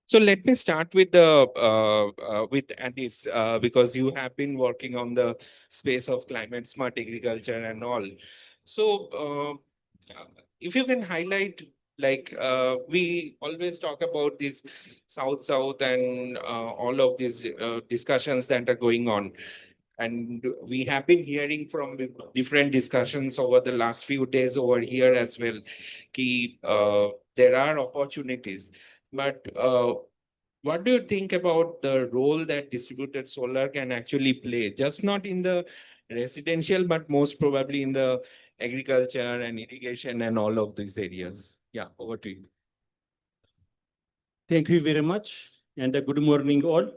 So let me start with the with Anis because you have been working on the space of climate smart agriculture and all. So if you can highlight, like we always talk about this South and all of these discussions that are going on. And we have been hearing from different discussions over the last few days over here as well. There are opportunities, but what do you think about the role that distributed solar can actually play, just not in the residential, but most probably in the agriculture and irrigation and all of these areas? Yeah, over to you. Thank you very much, and good morning all.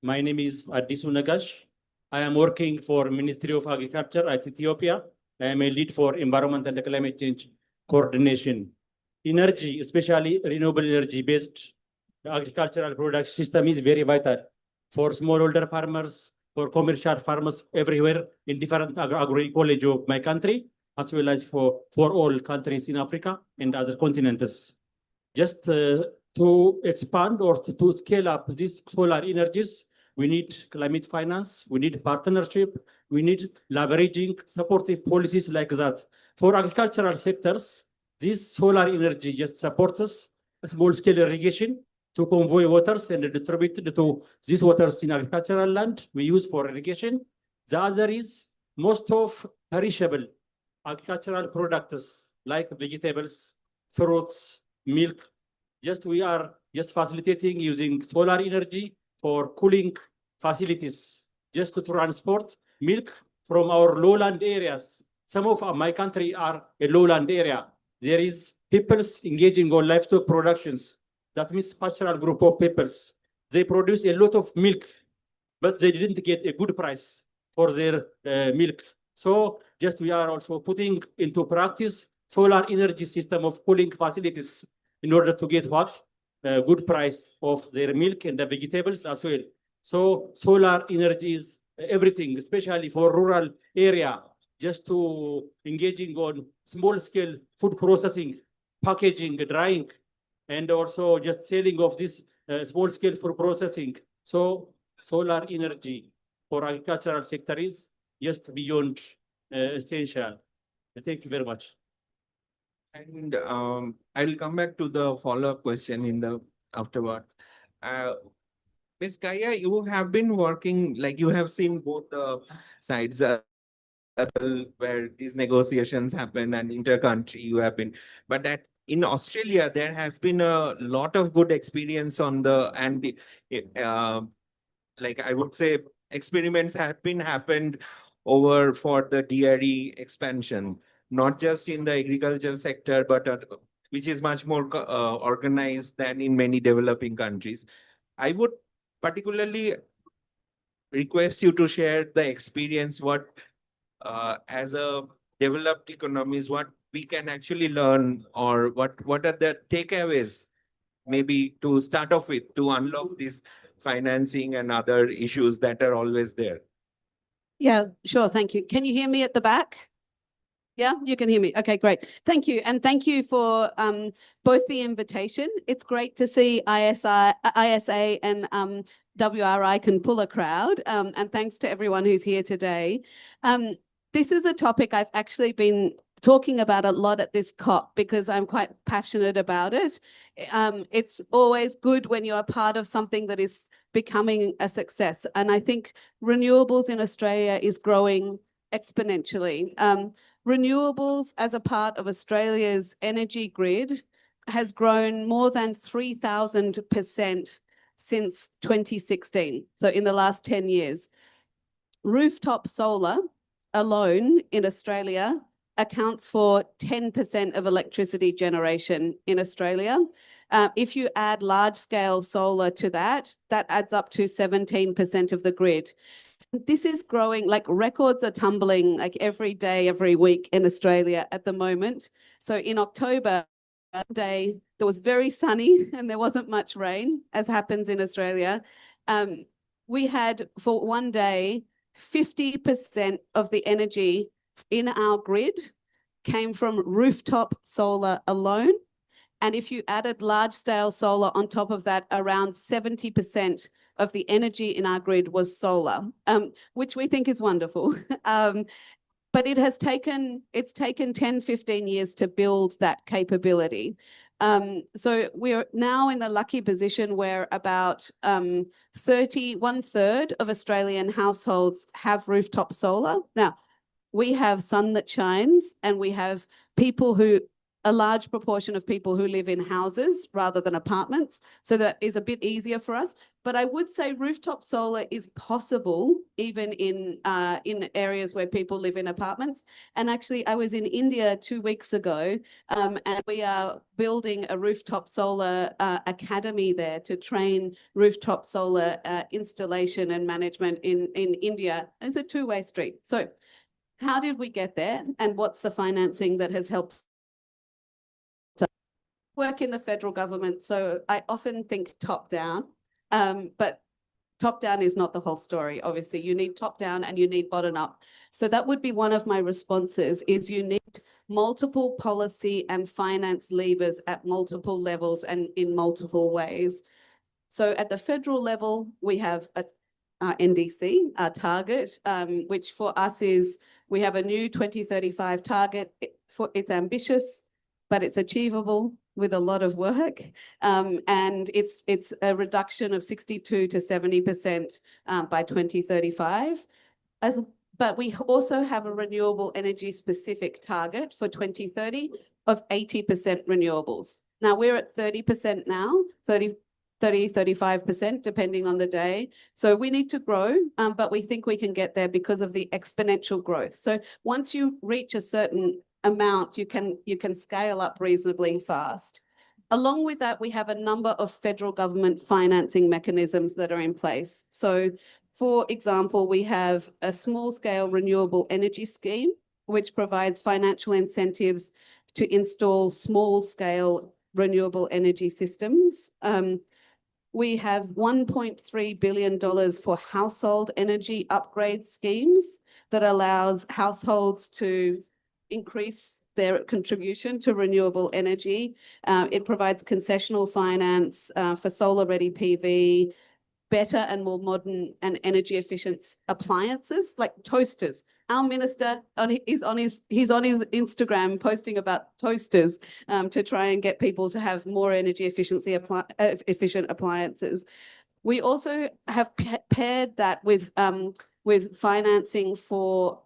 My name is Adisu Nagash. I am working for Ministry of Agriculture at Ethiopia. I am a lead for environment and climate change coordination. Energy, especially renewable energy-based agricultural product system is very vital for smallholder farmers, for commercial farmers everywhere in different agroecology of my country, as well as for all countries in Africa and other continents. Just to expand or to scale up these solar energies, we need climate finance, we need partnership, we need leveraging supportive policies like that. For agricultural sectors, this solar energy just supports small-scale irrigation to convey waters and distribute to these waters in agricultural land we use for irrigation. The other is most of perishable agricultural products like vegetables, fruits, milk. We are just facilitating using solar energy for cooling facilities, just to transport milk from our lowland areas. Some of my country are a lowland area. There is peoples engaging on livestock productions. That means pastoral group of peoples. They produce a lot of milk, but they didn't get a good price for their milk. So just we are also putting into practice solar energy system of cooling facilities in order to get what? Good price of their milk and the vegetables as well. So solar energy is everything, especially for rural area, just to engaging on small scale food processing, packaging, drying, and also just selling of this small scale food processing. So solar energy for agricultural sector is just beyond essential. Thank you very much. And I will come back to the follow-up question in the afterwards. Ms. Kaya, you have been working, like you have seen both the sides where these negotiations happen and inter-country you have been. But in Australia, there has been a lot of good experience on the, and like I would say, experiments have been happened over for the dairy expansion, not just in the agriculture sector, but which is much more organized than in many developing countries. I would particularly request you to share the experience, what as a developed economies, what we can actually learn, or what are the takeaways, maybe to start off with, to unlock this financing and other issues that are always there. Yeah, sure. Thank you. Can you hear me at the back? Yeah, you can hear me. Okay, great. Thank you. And thank you for both the invitation. It's great to see ISA and WRI can pull a crowd. And thanks to everyone who's here today. This is a topic I've actually been talking about a lot at this COP because I'm quite passionate about it. It's always good when you're part of something that is becoming a success. And I think renewables in Australia is growing exponentially. Renewables as a part of Australia's energy grid has grown more than 3,000% since 2016. So in the last 10 years, rooftop solar alone in Australia accounts for 10% of electricity generation in Australia. If you add large-scale solar to that, that adds up to 17% of the grid. This is growing, like records are tumbling like every day, every week in Australia at the moment. So in October, day that was very sunny and there wasn't much rain, as happens in Australia. We had for one day, 50% of the energy in our grid came from rooftop solar alone, And if you added large scale solar on top of that, around 70% of the energy in our grid was solar, which we think is wonderful. But it's taken 10, 15 years to build that capability. So we're now in the lucky position where about 1/3 of Australian households have rooftop solar. Now, we have sun that shines, and we have a large proportion of people who live in houses rather than apartments. So that is a bit easier for us. But I would say rooftop solar is possible even in areas where people live in apartments. And actually, I was in India 2 weeks ago, and we are building a rooftop solar academy there to train rooftop solar installation and management in India. And it's a two-way street. So how did we get there, and what's the financing that has helped work in the federal government? So I often think top down, but top down is not the whole story. Obviously, you need top down and you need bottom up. So that would be one of my responses, is you need multiple policy and finance levers at multiple levels and in multiple ways. So at the federal level, we have our NDC, our target, which for us is, we have a new 2035 target. It's ambitious, but it's achievable with a lot of work. And it's a reduction of 62 to 70% by 2035. But we also have a renewable energy specific target for 2030 of 80% renewables. Now we're at 30% now, 35%, depending on the day. So we need to grow, but we think we can get there because of the exponential growth. So once you reach a certain amount, you can scale up reasonably fast. Along with that, we have a number of federal government financing mechanisms that are in place. So, for example, we have a small-scale renewable energy scheme, which provides financial incentives to install small-scale renewable energy systems. We have $1.3 billion for household energy upgrade schemes that allows households to increase their contribution to renewable energy. It provides concessional finance for solar-ready PV, better and more modern and energy efficient appliances like toasters. Our minister is on his Instagram posting about toasters to try and get people to have more energy efficient appliances. We also have paired that with financing for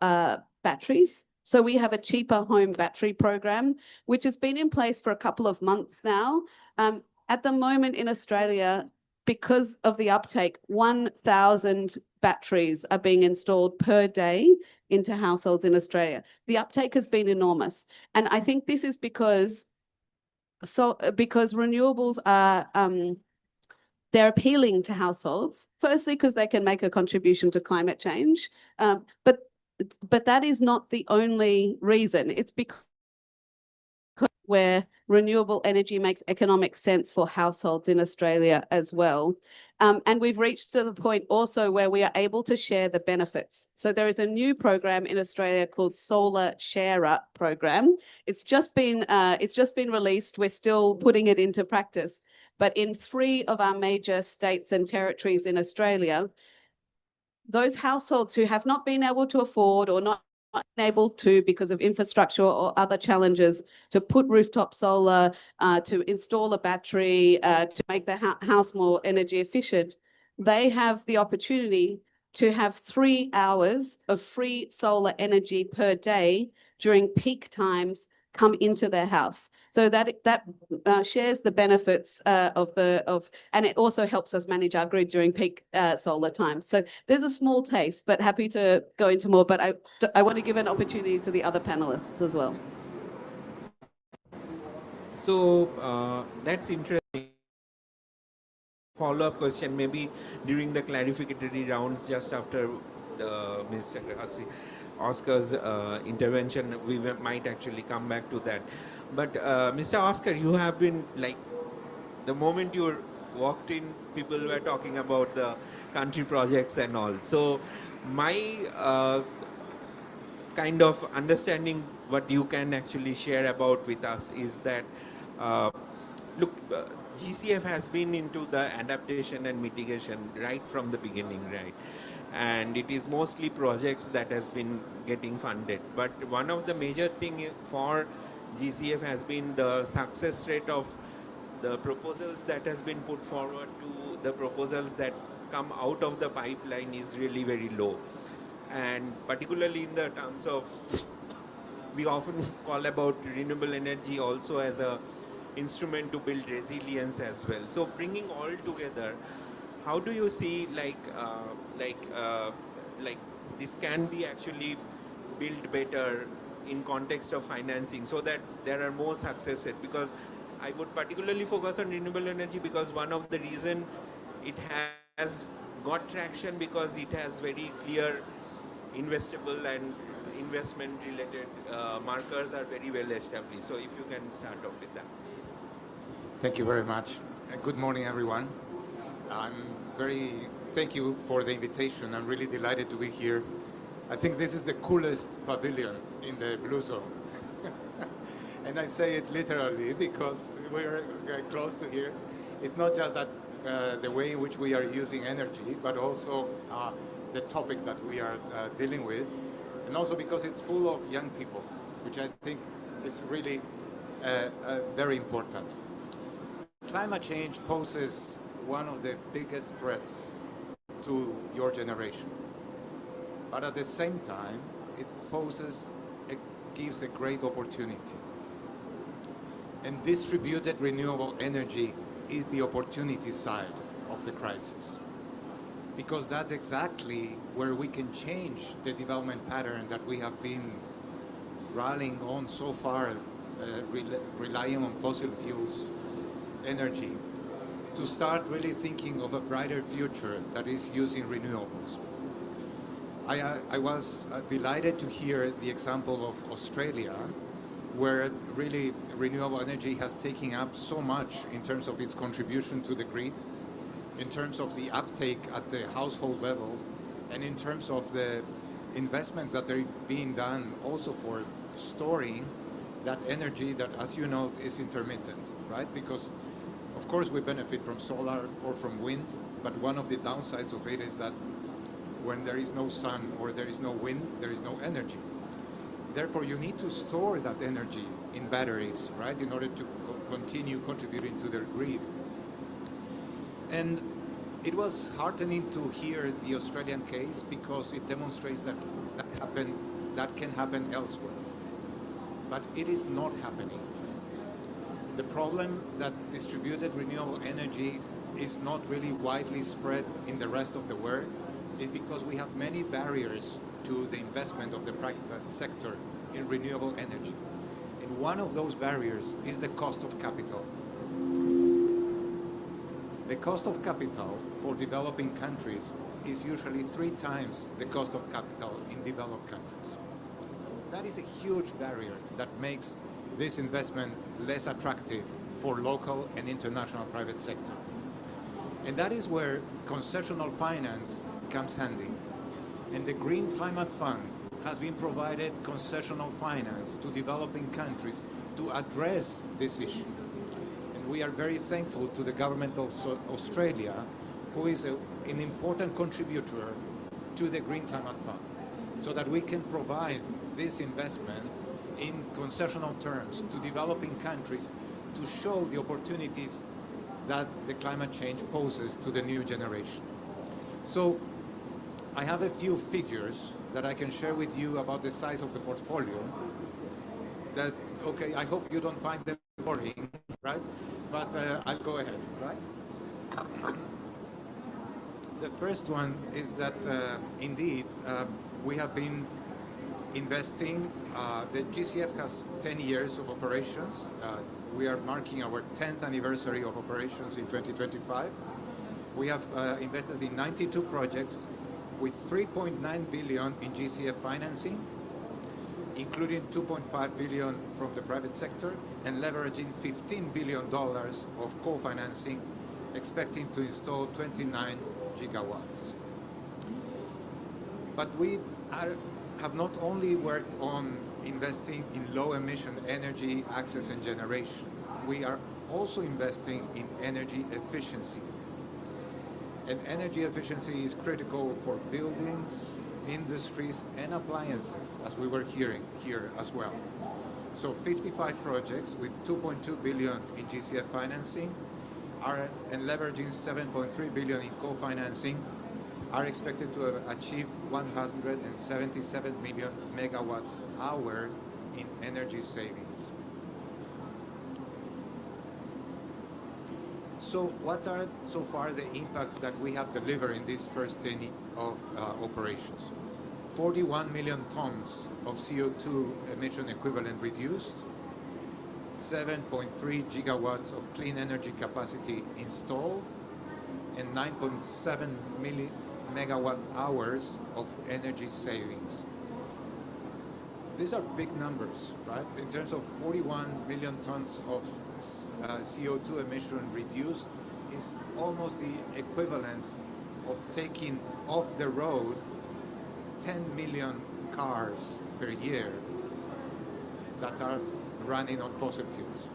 batteries. So we have a cheaper home battery program, which has been in place for a couple of months now. At the moment in Australia, because of the uptake, 1,000 batteries are being installed per day into households in Australia. The uptake has been enormous. And I think this is because renewables are they're appealing to households, firstly, because they can make a contribution to climate change. But that is not the only reason. It's because where renewable energy makes economic sense for households in Australia as well. And we've reached to the point also where we are able to share the benefits. So there is a new program in Australia called Solar Share Up program. It's just been released. We're still putting it into practice. But in 3 of our major states and territories in Australia, those households who have not been able to afford or not able to, because of infrastructure or other challenges, to put rooftop solar, to install a battery, to make the house more energy efficient, they have the opportunity to have 3 hours of free solar energy per day during peak times come into their house. So that shares the benefits and it also helps us manage our grid during peak solar times. So there's a small taste, but happy to go into more. But I want to give an opportunity to the other panelists as well. So that's interesting. Follow-up question, maybe during the clarificatory rounds, just after Mr. Oscar's intervention, we might actually come back to that. But Mr. Oscar, you have been like, the moment you walked in, people were talking about the country projects and all. So my kind of understanding what you can actually share about with us is that Look, GCF has been into the adaptation and mitigation right from the beginning, right? And it is mostly projects that has been getting funded. But one of the major thing for GCF has been the success rate of the proposals that has been put forward to the proposals that come out of the pipeline is really very low. And particularly in the terms of, we often call about renewable energy also as a instrument to build resilience as well. So bringing all together, how do you see like this can be actually built better in context of financing so that there are more success rate? Because I would particularly focus on renewable energy because one of the reason it has got traction because it has very clear investable and investment related markers are very well established. So if you can start off with that. Thank you very much. Good morning, everyone. Thank you for the invitation. I'm really delighted to be here. I think this is the coolest pavilion in the Blue Zone. And I say it literally because we're close to here. It's not just that the way in which we are using energy, but also the topic that we are dealing with, and also because it's full of young people, which I think is really very important. Climate change poses one of the biggest threats to your generation. But at the same time, it gives a great opportunity. And distributed renewable energy is the opportunity side of the crisis. Because that's exactly where we can change the development pattern that we have been rallying on so far, relying on fossil fuels energy, to start really thinking of a brighter future that is using renewables. I was delighted to hear the example of Australia, where really renewable energy has taken up so much in terms of its contribution to the grid, in terms of the uptake at the household level, and in terms of the investments that are being done also for storing that energy that, as you know, is intermittent, right? Because of course we benefit from solar or from wind, but one of the downsides of it is that when there is no sun or there is no wind, there is no energy. Therefore, you need to store that energy in batteries, right, in order to continue contributing to their grid. And it was heartening to hear the Australian case because it demonstrates that that can happen elsewhere. But it is not happening. The problem that distributed renewable energy is not really widely spread in the rest of the world is because we have many barriers to the investment of the private sector in renewable energy. And one of those barriers is the cost of capital. The cost of capital for developing countries is usually 3 times the cost of capital in developed countries. That is a huge barrier that makes this investment less attractive for local and international private sector. And that is where concessional finance comes handy. And the Green Climate Fund has been provided concessional finance to developing countries to address this issue. And we are very thankful to the government of Australia, who is an important contributor to the Green Climate Fund, so that we can provide this investment in concessional terms to developing countries to show the opportunities that the climate change poses to the new generation. So I have a few figures that I can share with you about the size of the portfolio that, okay, I hope you don't find them boring, right? But I'll go ahead, right? The first one is that indeed we have been investing. The GCF has 10 years of operations. We are marking our 10th anniversary of operations in 2025. We have invested in 92 projects with 3.9 billion in GCF financing, including 2.5 billion from the private sector, and leveraging $15 billion of co-financing, expecting to install 29 gigawatts. But we have not only worked on investing in low emission energy access and generation, we are also investing in energy efficiency. And energy efficiency is critical for buildings, industries, and appliances, as we were hearing here as well. So 55 projects with 2.2 billion in GCF financing and leveraging 7.3 billion in co-financing are expected to achieve 177 million megawatts hour in energy savings. So what are so far the impact that we have delivered in this first 10 of operations? 41 million tons of CO2 emission equivalent reduced, 7.3 gigawatts of clean energy capacity installed, and 9.7 megawatt hours of energy savings. These are big numbers, right? In terms of 41 million tons of CO2 emission reduced is almost the equivalent of taking off the road 10 million cars per year that are running on fossil fuels.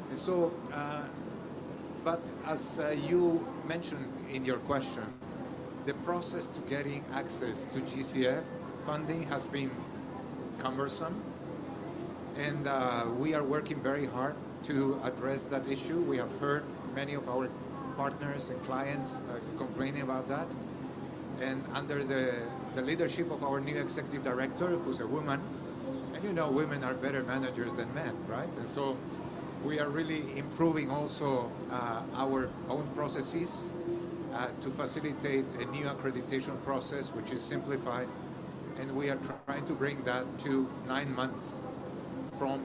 And so, but as you mentioned in your question, the process to getting access to GCF funding has been cumbersome, and we are working very hard to address that issue. We have heard many of our partners and clients complaining about that. And under the leadership of our new executive director, who's a woman, and you know women are better managers than men, right? And so we are really improving also our own processes to facilitate a new accreditation process, which is simplified. And we are trying to bring that to 9 months from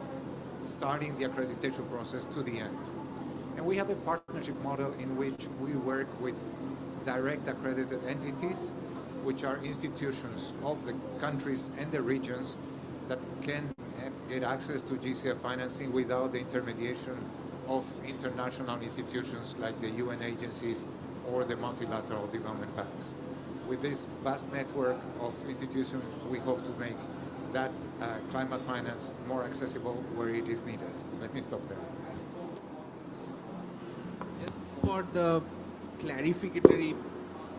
starting the accreditation process to the end. And we have a partnership model in which we work with direct accredited entities, which are institutions of the countries and the regions that can get access to GCF financing without the intermediation of international institutions like the UN agencies or the multilateral development banks. With this vast network of institutions, we hope to make that climate finance more accessible where it is needed. Let me stop there. Just for the clarificatory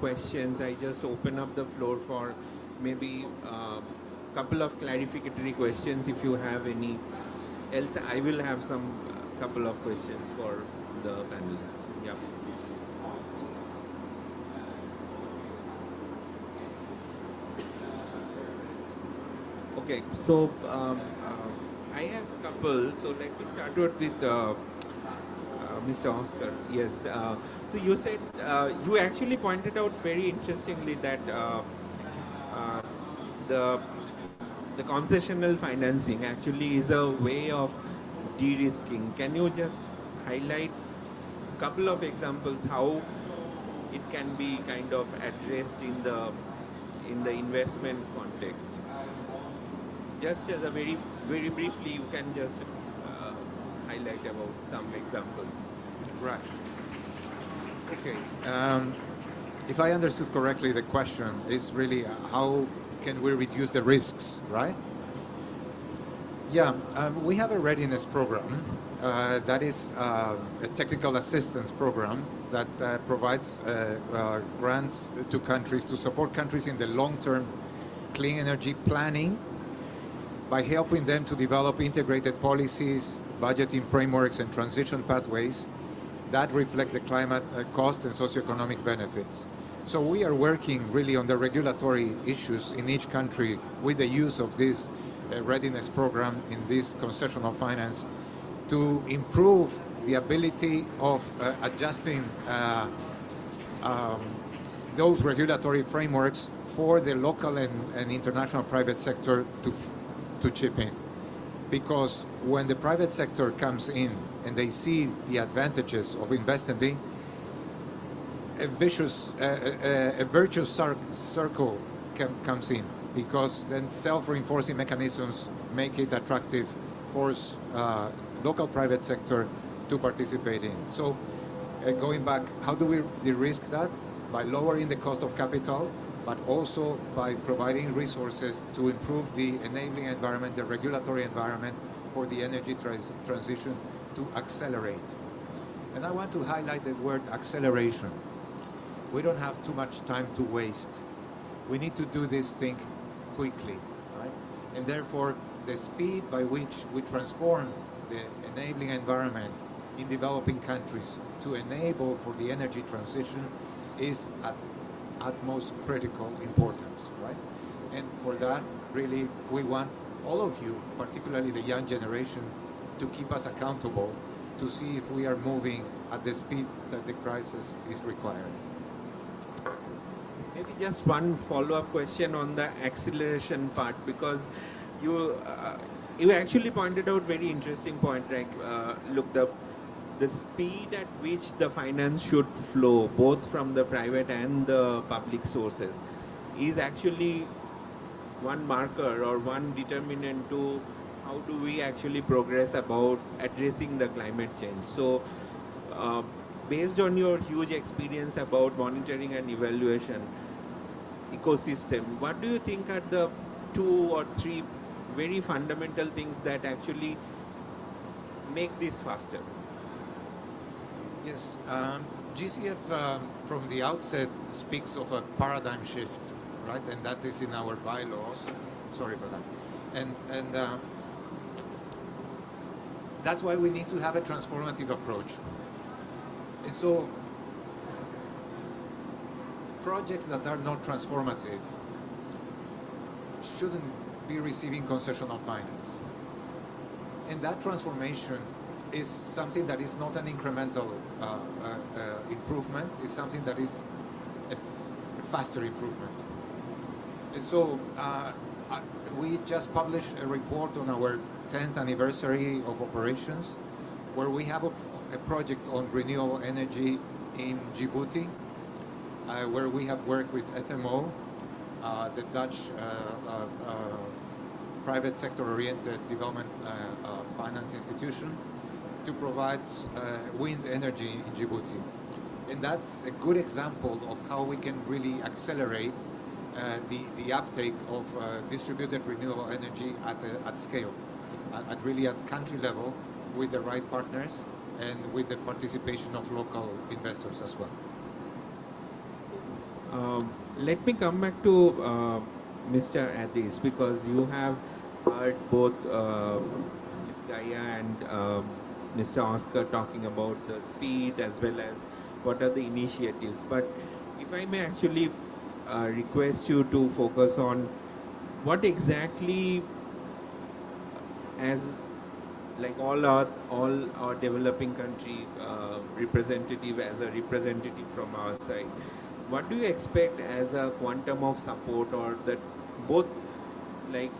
questions, I just open up the floor for maybe a couple of clarificatory questions if you have any. Else, I will have some couple of questions for the panelists. Yeah. Okay, so I have a couple. So let me start with Mr. Oscar. Yes. So you said you actually pointed out very interestingly that the concessional financing actually is a way of de-risking. Can you just highlight a couple of examples how it can be kind of addressed in the investment context? Just as a very briefly, you can just highlight about some examples. Right. Okay. If I understood correctly, the question is really how can we reduce the risks, right? Yeah, we have a readiness program that is a technical assistance program that provides grants to countries to support countries in the long-term clean energy planning by helping them to develop integrated policies, budgeting frameworks, and transition pathways that reflect the climate cost and socioeconomic benefits. So we are working really on the regulatory issues in each country with the use of this readiness program in this concessional finance to improve the ability of adjusting those regulatory frameworks for the local and international private sector to chip in. Because when the private sector comes in and they see the advantages of investing, a virtuous circle comes in, because then self-reinforcing mechanisms make it attractive for local private sector to participate in. So going back, how do we de-risk that? By lowering the cost of capital, but also by providing resources to improve the enabling environment, the regulatory environment, for the energy transition to accelerate. And I want to highlight the word acceleration. We don't have too much time to waste. We need to do this thing quickly, right? And therefore, the speed by which we transform the enabling environment in developing countries to enable for the energy transition is at utmost critical importance, right? And for that, really, we want all of you, particularly the young generation, to keep us accountable to see if we are moving at the speed that the crisis is requiring. Maybe just one follow-up question on the acceleration part, because you you actually pointed out very interesting point, right? Look, the speed at which the finance should flow, both from the private and the public sources, is actually one marker or one determinant to how do we actually progress about addressing the climate change. So, uh, based on your huge experience about monitoring and evaluation ecosystem, what do you think are the 2 or 3 very fundamental things that actually make this faster? Yes, GCF from the outset speaks of a paradigm shift, right? And that is in our bylaws. Sorry for that. And that's why we need to have a transformative approach. And so projects that are not transformative shouldn't be receiving concessional finance. And that transformation is something that is not an incremental improvement, it's something that is a faster improvement. And so we just published a report on our 10th anniversary of operations, where we have a project on renewable energy in Djibouti, where we have worked with FMO, the Dutch private sector-oriented development finance institution, to provide wind energy in Djibouti. And that's a good example of how we can really accelerate the uptake of distributed renewable energy at scale, at country level, with the right partners and with the participation of local investors as well. Let me come back to Mr. Addis, because you have heard both Ms. Gaia and Mr. Oscar talking about the speed as well as what are the initiatives. But if I may actually request you to focus on what exactly, as like all our developing country representative, as a representative from our side, what do you expect as a quantum of support, or that both, like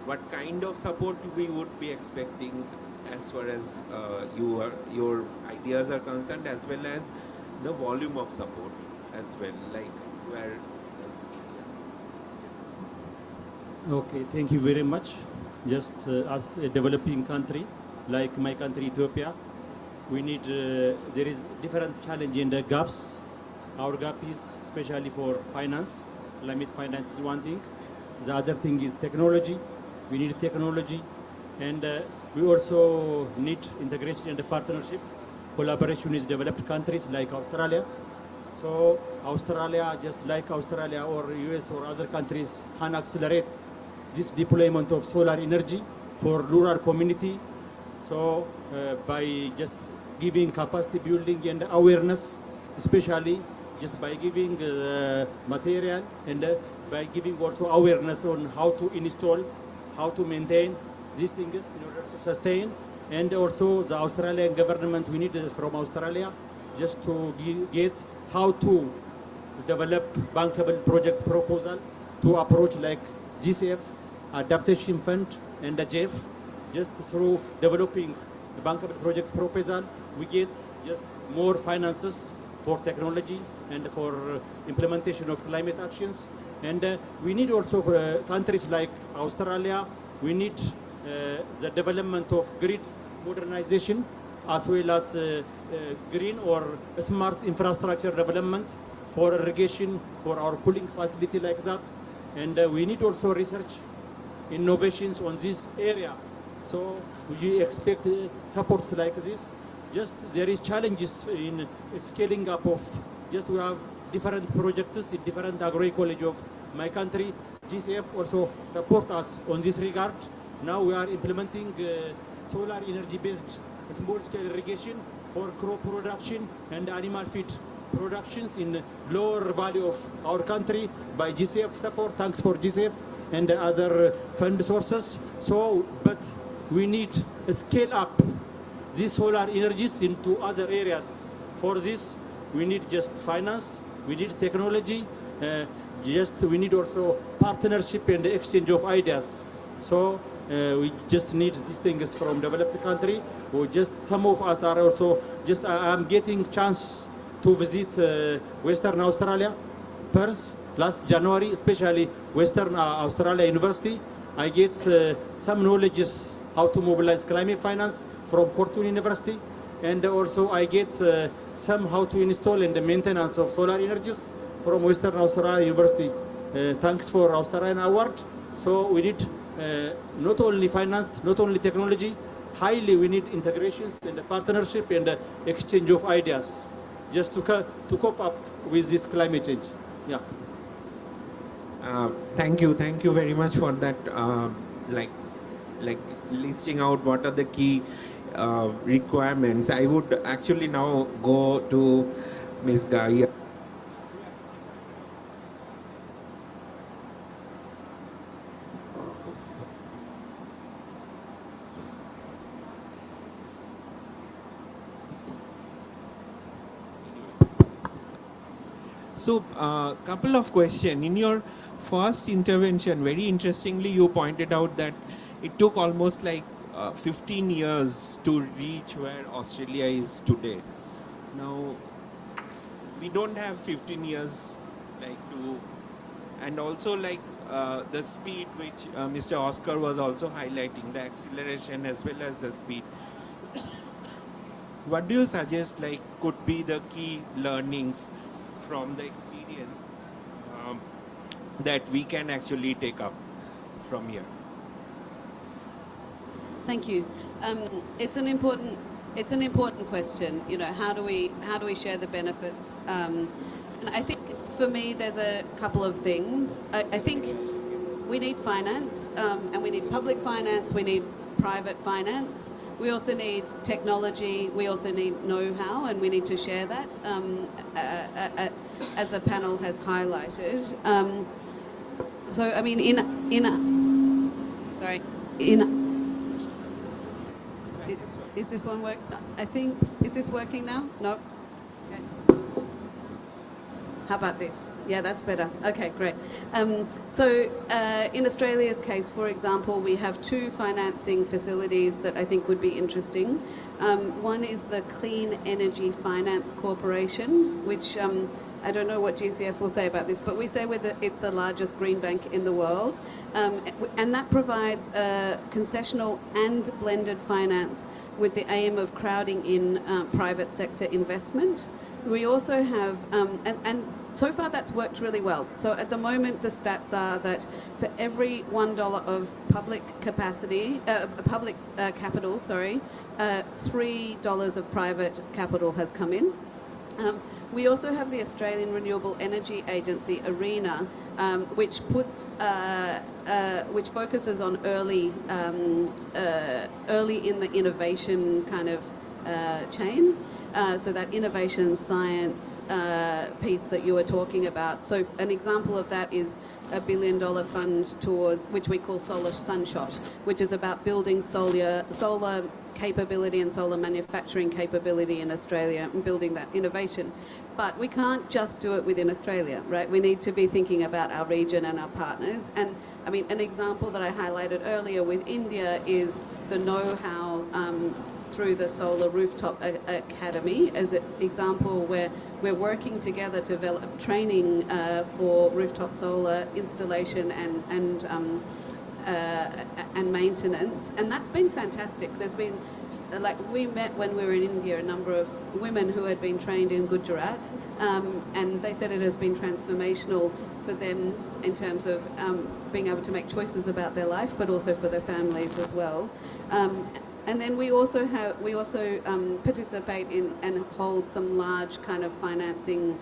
what kind of support we would be expecting as far as your ideas are concerned, as well as the volume of support as well, like where. Okay, thank you very much. Just as a developing country, like my country, Ethiopia, we need, there is different challenge in the gaps. Our gap is especially for finance. Climate finance is one thing. The other thing is technology. We need technology. And we also need integration and partnership, collaboration with developed countries like Australia. So Australia, just like Australia or US or other countries, can accelerate this deployment of solar energy for rural community. So by just giving capacity building and awareness, especially just by giving material and by giving also awareness on how to install, how to maintain these things in order to sustain. And also the Australian government, we need from Australia just to get how to develop bankable project proposal to approach like GCF, Adaptation Fund, and the JEF. Just through developing the bankable project proposal, we get just more finances for technology and for implementation of climate actions. And we need also for countries like Australia, we need the development of grid modernization, as well as green or smart infrastructure development for irrigation, for our cooling facility like that. And we need also research, innovations on this area, So we expect support like this. Just there is challenges in scaling up of, just we have different projects in different agroecology of my country. GCF also support us on this regard. Now we are implementing solar energy based small scale irrigation for crop production and animal feed productions in lower value of our country by GCF support. Thanks for GCF and other fund sources. So, but we need to scale up these solar energies into other areas. For this, we need just finance, we need technology, we need also partnership and exchange of ideas. So we just need these things from developed country. Or just some of us are also just I'm getting chance to visit Western Australia, Perth last January, especially Western Australia University. I get some knowledges how to mobilize climate finance from Cortun University, and also I get some how to install and the maintenance of solar energies from Western Australia University. Thanks for Australian award. So we need not only finance, not only technology, highly we need integrations and partnership and exchange of ideas just to cope up with this climate change. Yeah. Thank you very much for that. Like listing out what are the key requirements. I would actually now go to Ms. Gaia. So, couple of questions. In your first intervention, very interestingly, you pointed out that it took almost like 15 years to reach where Australia is today. Now, we don't have 15 years like to, and also like the speed which Mr. Oscar was also highlighting, the acceleration as well as the speed. What do you suggest like could be the key learnings from the experience that we can actually take up from here? Thank you. It's an important question. You know, how do we share the benefits? And I think for me, there's a couple of things. I think we need finance, and we need public finance. We need private finance. We also need technology. We also need know-how, and we need to share that, as the panel has highlighted. So, I mean, is this one work? I think, is this working now? No? Okay. How about this? Yeah, that's better. Okay, great. So in Australia's case, for example, we have two financing facilities that I think would be interesting. One is the Clean Energy Finance Corporation, which I don't know what GCF will say about this, but we say it's the largest green bank in the world. And that provides concessional and blended finance with the aim of crowding in private sector investment. We also have, and so far that's worked really well. So at the moment, the stats are that for every $1 of public capacity, public capital, sorry, $3 of private capital has come in. We also have the Australian Renewable Energy Agency, ARENA, which focuses on early in the innovation kind of chain. So that innovation science piece that you were talking about. So an example of that is a $1 billion fund towards, which we call Solar Sunshot, which is about building solar capability and solar manufacturing capability in Australia and building that innovation. But we can't just do it within Australia, right? We need to be thinking about our region and our partners. And I mean, an example that I highlighted earlier with India is the know-how through the Solar Rooftop Academy as an example where we're working together to develop training for rooftop solar installation and maintenance, and that's been fantastic. There's been like we met when we were in India, a number of women who had been trained in Gujarat, and they said it has been transformational for them in terms of being able to make choices about their life, but also for their families as well. And then we also participate in and hold some large kind of financing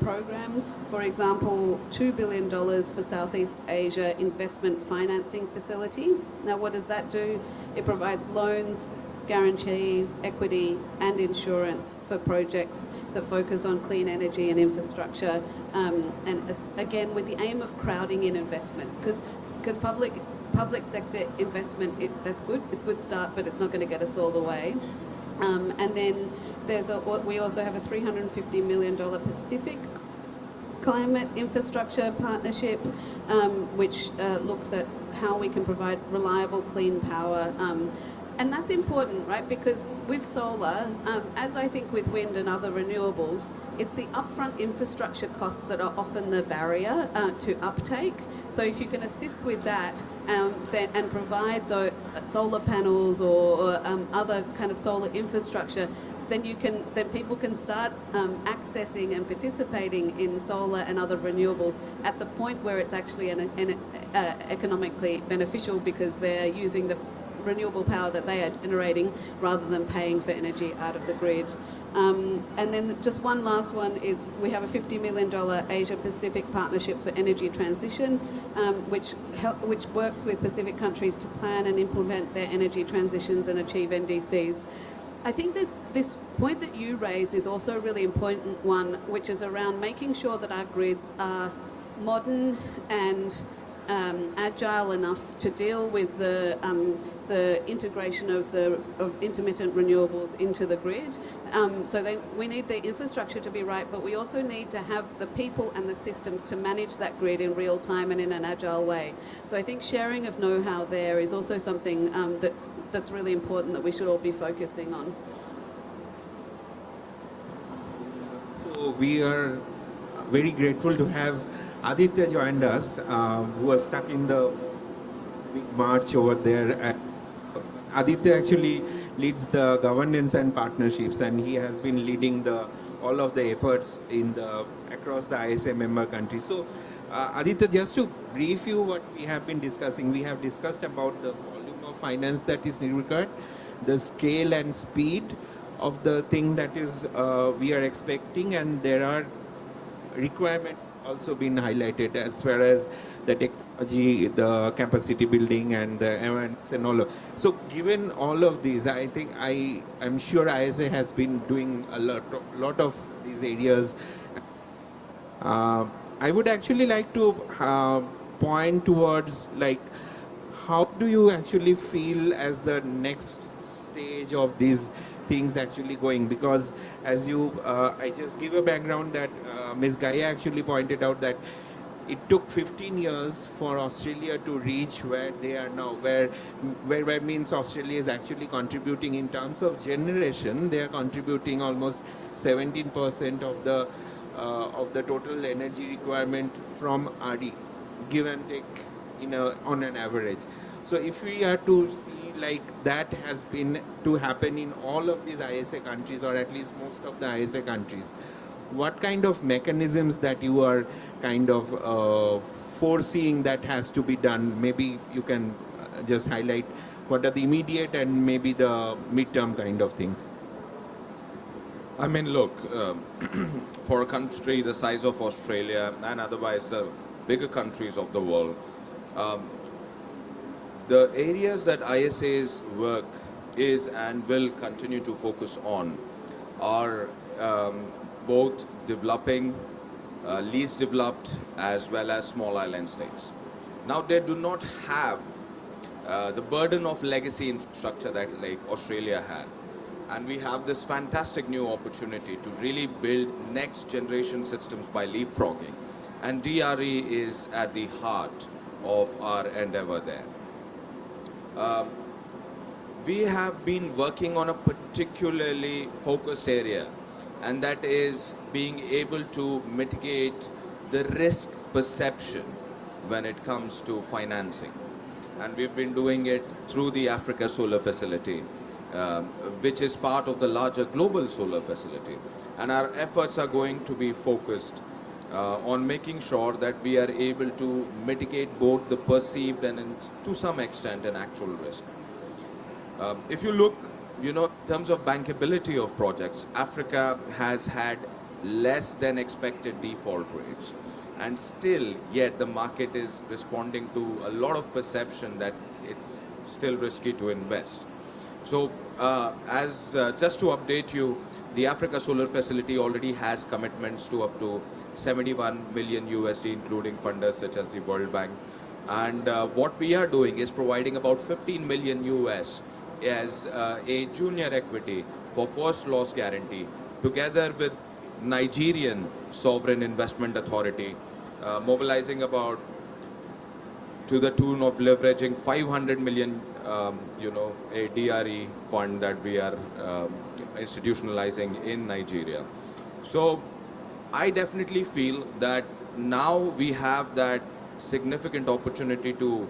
programs. For example, $2 billion for Southeast Asia Investment Financing Facility. Now, what does that do? It provides loans, guarantees, equity, and insurance for projects that focus on clean energy and infrastructure, again, with the aim of crowding in investment, because public sector investment, that's good, it's a good start, but it's not going to get us all the way. And then we also have a $350 million Pacific Climate Infrastructure Partnership, which looks at how we can provide reliable, clean power. And that's important, right? Because with solar, as I think with wind and other renewables, it's the upfront infrastructure costs that are often the barrier to uptake. So if you can assist with that and provide the solar panels or other kind of solar infrastructure, then people can start accessing and participating in solar and other renewables at the point where it's actually economically beneficial, because they're using the renewable power that they are generating rather than paying for energy out of the grid. And then just one last one is we have a $50 million Asia-Pacific Partnership for Energy Transition, which works with Pacific countries to plan and implement their energy transitions and achieve NDCs. I think this point that you raise is also a really important one, which is around making sure that our grids are modern and agile enough to deal with the integration of intermittent renewables into the grid. So we need the infrastructure to be right, but we also need to have the people and the systems to manage that grid in real time and in an agile way. So I think sharing of know-how there is also something that's really important that we should all be focusing on. So we are very grateful to have Aditya joined us, who was stuck in the big march over there. Aditya actually leads the governance and partnerships, and he has been leading all of the efforts across the ISA member countries. So, Aditya, just to brief you what we have been discussing, we have discussed about the volume of finance that is required, the scale and speed of the thing that is we are expecting, and there are requirements also been highlighted as far as the technology, the capacity building, and the awareness and all of. So given all of these, I think I'm sure ISA has been doing a lot of these areas. I would actually like to point towards, like, how do you actually feel as the next stage of these things actually going? Because as I just give a background that Ms. Gaia actually pointed out that it took 15 years for Australia to reach where they are now, where means Australia is actually contributing in terms of generation. They are contributing almost 17% of the total energy requirement from RE, give and take on an average. So if we are to see like that has been to happen in all of these ISA countries, or at least most of the ISA countries, what kind of mechanisms that you are kind of foreseeing that has to be done? Maybe you can just highlight what are the immediate and maybe the midterm kind of things. I mean, look, for a country the size of Australia and otherwise bigger countries of the world, the areas that ISA's work is and will continue to focus on are both developing, least developed, as well as small island states. Now, they do not have the burden of legacy infrastructure that like Australia had. And we have this fantastic new opportunity to really build next generation systems by leapfrogging. And DRE is at the heart of our endeavor there. We have been working on a particularly focused area, and that is being able to mitigate the risk perception when it comes to financing. And we've been doing it through the Africa Solar Facility, which is part of the larger global solar facility. And our efforts are going to be focused on making sure that we are able to mitigate both the perceived and, to some extent, an actual risk. If you look, in terms of bankability of projects, Africa has had less than expected default rates. And still, yet the market is responding to a lot of perception that it's still risky to invest. So, just to update you, the Africa Solar Facility already has commitments to up to 71 million USD, including funders such as the World Bank. And what we are doing is providing about 15 million US as a junior equity for first loss guarantee, together with Nigerian Sovereign Investment Authority, mobilizing about to the tune of leveraging 500 million, a DRE fund that we are institutionalizing in Nigeria. So I definitely feel that now we have that significant opportunity to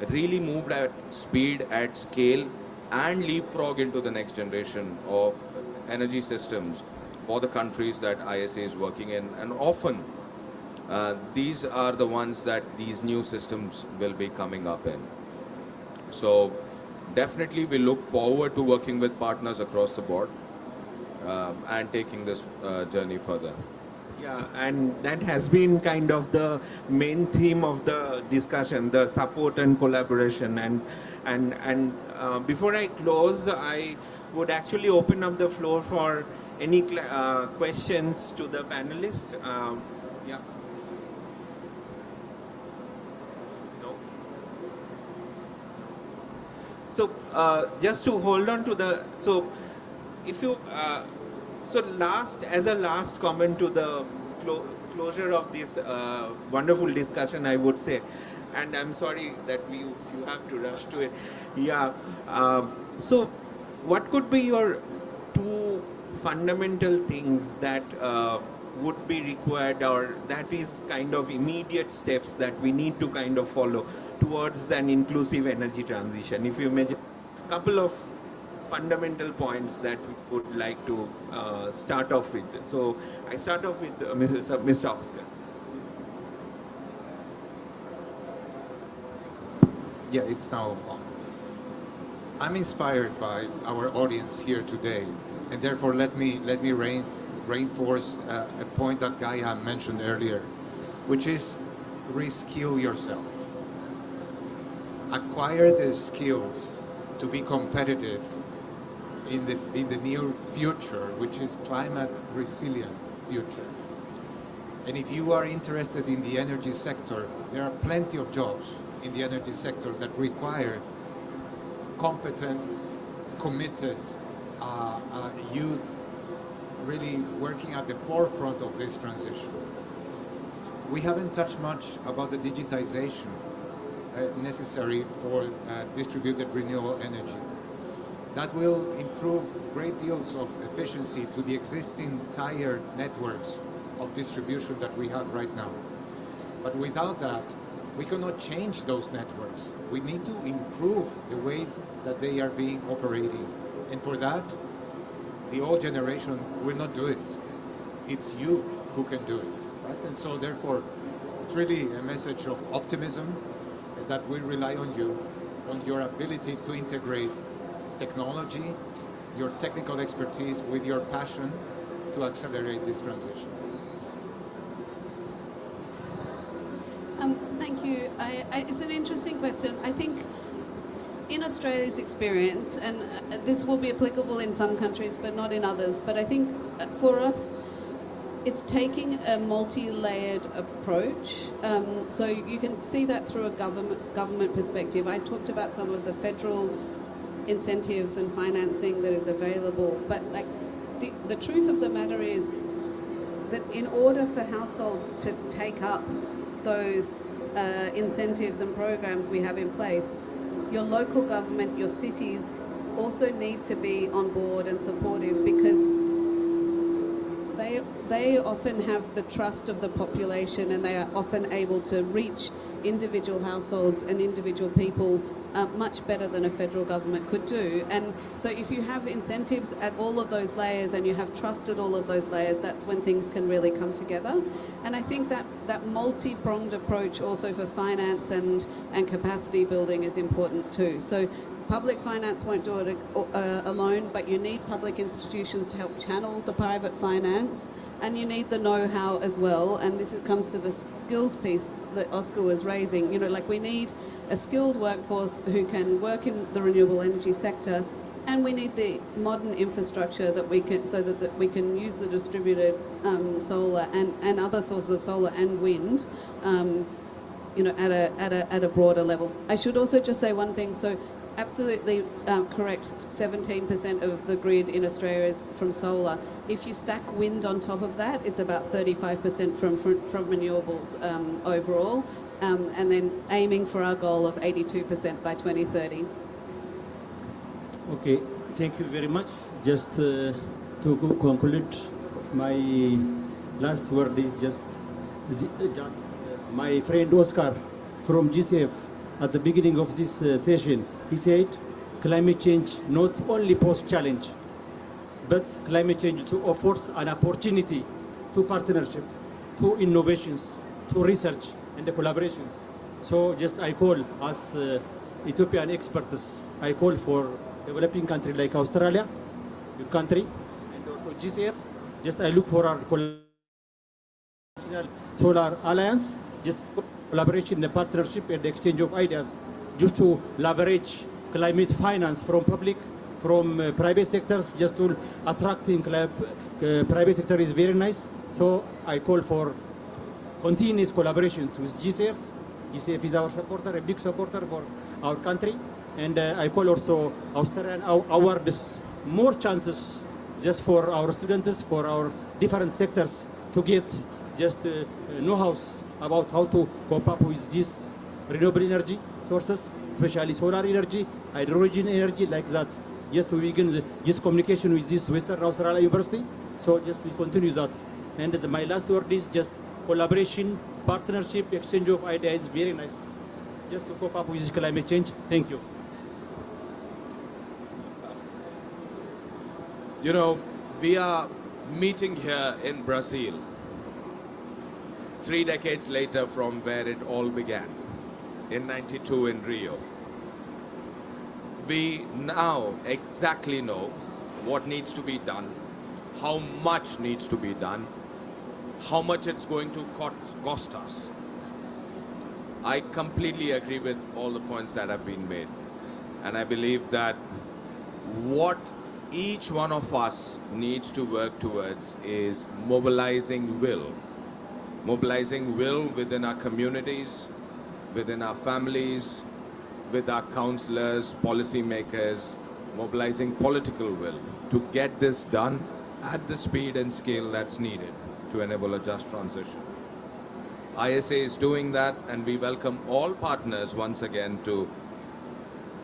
really move at speed, at scale, and leapfrog into the next generation of energy systems for the countries that ISA is working in. And often, these are the ones that these new systems will be coming up in. So definitely we look forward to working with partners across the board and taking this journey further. Yeah, and that has been kind of the main theme of the discussion, the support and collaboration. And before I close, I would actually open up the floor for any questions to the panelists. Yeah. No. So just to hold on to the if you. So as a last comment to the closure of this wonderful discussion, I would say, and I'm sorry that you have to rush to it. Yeah. So what could be your two fundamental things that would be required, or that is kind of immediate steps that we need to kind of follow towards an inclusive energy transition? If you imagine a couple of fundamental points that we would like to start off with. So I start off with Mr. Oscar. Yeah, it's now on. I'm inspired by our audience here today, and therefore let me reinforce a point that Gaia mentioned earlier, which is reskill yourself. Acquire the skills to be competitive in the near future, which is climate resilient future. And if you are interested in the energy sector, there are plenty of jobs in the energy sector that require competent, committed youth really working at the forefront of this transition. We haven't touched much about the digitization necessary for distributed renewable energy. That will improve great deals of efficiency to the existing tired networks of distribution that we have right now. But without that, we cannot change those networks. We need to improve the way that they are being operating. And for that, the old generation will not do it. It's you who can do it, right? And so therefore, it's really a message of optimism that we rely on you, on your ability to integrate technology, your technical expertise with your passion to accelerate this transition. Thank you. It's an interesting question. I think in Australia's experience, and this will be applicable in some countries but not in others, but I think for us, it's taking a multi-layered approach. So you can see that through a government perspective. I talked about some of the federal incentives and financing that is available, but like the truth of the matter is that in order for households to take up those incentives and programs we have in place, your local government, your cities also need to be on board and supportive, because they often have the trust of the population, and they are often able to reach individual households and individual people much better than a federal government could do. And so if you have incentives at all of those layers and you have trust at all of those layers, that's when things can really come together. And I think that multi-pronged approach also for finance and capacity building is important too. So public finance won't do it alone, but you need public institutions to help channel the private finance, and you need the know-how as well. And this comes to the skills piece that Oscar was raising. You know, like we need a skilled workforce who can work in the renewable energy sector, and we need the modern infrastructure that we can, so that we can use the distributed solar and other sources of solar and wind, you know, at a broader level. I should also just say one thing. So absolutely correct, 17% of the grid in Australia is from solar. If you stack wind on top of that, it's about 35% from renewables overall, and then aiming for our goal of 82% by 2030. Okay, thank you very much. Just to conclude, my last word is just my friend Oscar from GCF at the beginning of this session, he said climate change not only poses challenge, but climate change to offers an opportunity to partnership, to innovations, to research and the collaborations. So just I call as Ethiopian experts, I call for developing country like Australia, your country, and also GCF. Just I look for our solar alliance, just collaboration, the partnership and the exchange of ideas, just to leverage climate finance from public, from private sectors, just to attracting private sector is very nice. So I call for continuous collaborations with GCF. GCF is our supporter, a big supporter for our country. And I call also Australian awards more chances just for our students, for our different sectors to get just know-hows about how to cope up with these renewable energy sources, especially solar energy, hydrogen energy, like that. Just to begin this communication with this Western Australia University. So just we continue that. And my last word is just collaboration, partnership, exchange of ideas, very nice. Just to cope up with this climate change. Thank you. You know, we are meeting here in Brazil 3 decades later from where it all began, in 92 in Rio. We now exactly know what needs to be done, how much needs to be done, how much it's going to cost us. I completely agree with all the points that have been made. And I believe that what each one of us needs to work towards is mobilizing will. Mobilizing will within our communities, within our families, with our councillors, policymakers, mobilizing political will to get this done at the speed and scale that's needed to enable a just transition. ISA is doing that, and we welcome all partners once again to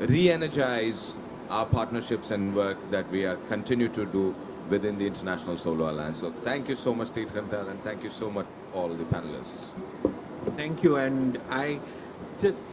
re-energize our partnerships and work that we are continue to do within the International Solar Alliance. So thank you so much, Tirthankar, and thank you so much all the panelists. Thank you. And I just